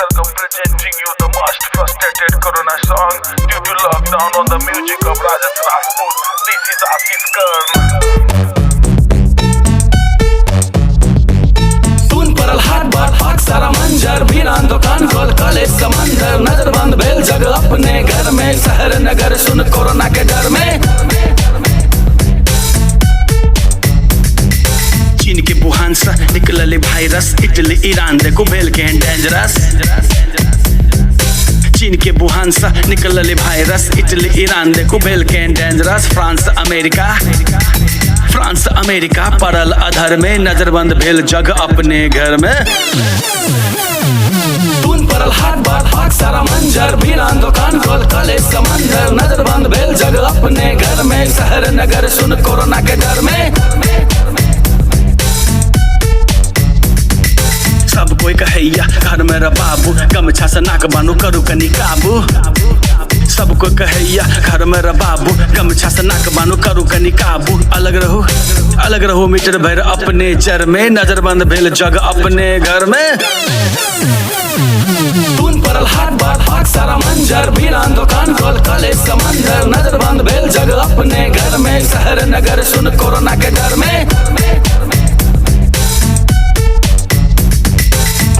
SARGAM presenting you the most frustrated Corona song due to lockdown on the music of Rajesh Rajput. This is Ashish Karn. सुन परल हाट बाट पाक सारा मंजर बीरान दुकान खोल कॉलेज समंदर नजर बंद भेल जग अपने घर में शहर नगर सुन कोरोना के डर में चीन के वुहान से निकलले वायरस इटली ईरान देखो भेल के डेंजरस चीन के वुहान से निकलले वायरस इटली ईरान देखो भेल के डेंजरस फ्रांस अमेरिका पड़ल अधर में नजरबंद भेल जग अपने घर में सुन परल हाट बाट पाक सारा मंजर बीरान दुकान खोल कॉलेज समंदर नजर बंद भेल जग अपने घर में शहर नगर सुन कोरोना के डर में सब कोई कहैया घर में रह बाबू गमछा से नाक बानू करू कनी काबू सब कोई कहैया घर में रह बाबू गमछा से नाक बानू करू कनी काबू अलग रहो मीटर भर अपने जर में नजरबंद भेल जग अपने घर में सुन परल हाट बाट पाक सारा मंजर बीरान दुकान खोल कॉलेज समंदर नजर बंद भेल जग अपने घर में शहर नगर सुन कोरोना के डर में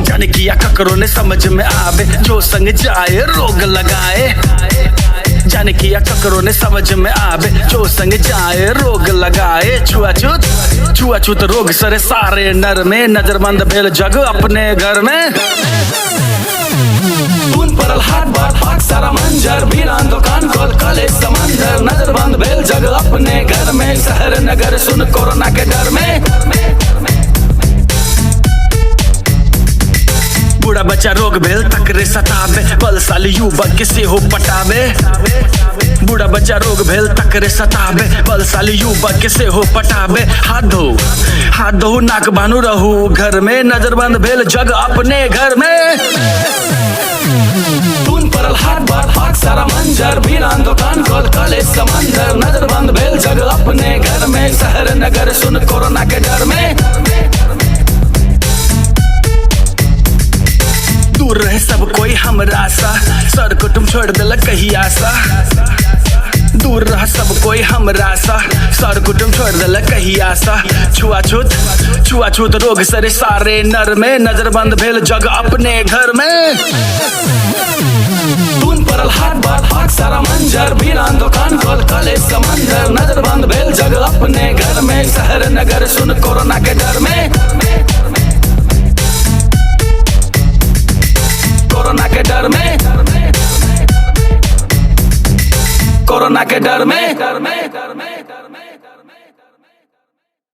जाने किया ककरो ने समझ में आवे जो संग जाए रोग लगाए जाने किया ककरो ने समझ में आवे जो संग जाए रोग लगाए छुआछूत रोग सरे सारे नर में नजरबंद भेल जग अपने घर में सुन परल हाट बाट पाक सारा मंजर बीरान दुकान खोल कॉलेज समंदर नजर बंद भेल जग अपने घर में शहर नगर सुन कोरोना के डर में बूढ़ा बच्चा रोग भेल तकरे सतावे बलशाली युवक किसे हो पटावे बूढ़ा बच्चा रोग भेल तकरे सतावे बलशाली युवक किसे हो पटावे हाथ धो नाक बानू रहू घर में नजरबंद भेल जग अपने घर में सुन परल हाट बाट पाक सारा मंजर बीरान दुकान खोल कॉलेज समंदर नजर बंद भेल जग अपने घर में शहर नगर सुन कोरोना के डर में दूर रहे सब कोई हमरा सा सर को तुम छोड़ दिल कहिया सा दूर रह सब कोई हमरा सा सर को तुम छोड़ दिल कहिया सा छुआछूत रोग सरे सारे नर में नजरबंद भेल जग अपने घर में सुन परल हाट बाट पाक सारा मंजर बीरान दुकान खोल कॉलेज समंदर नजर बंद भेल जग अपने घर में शहर नगर सुन कोरोना के डर में कोरोना के डर में कोरोना के डर में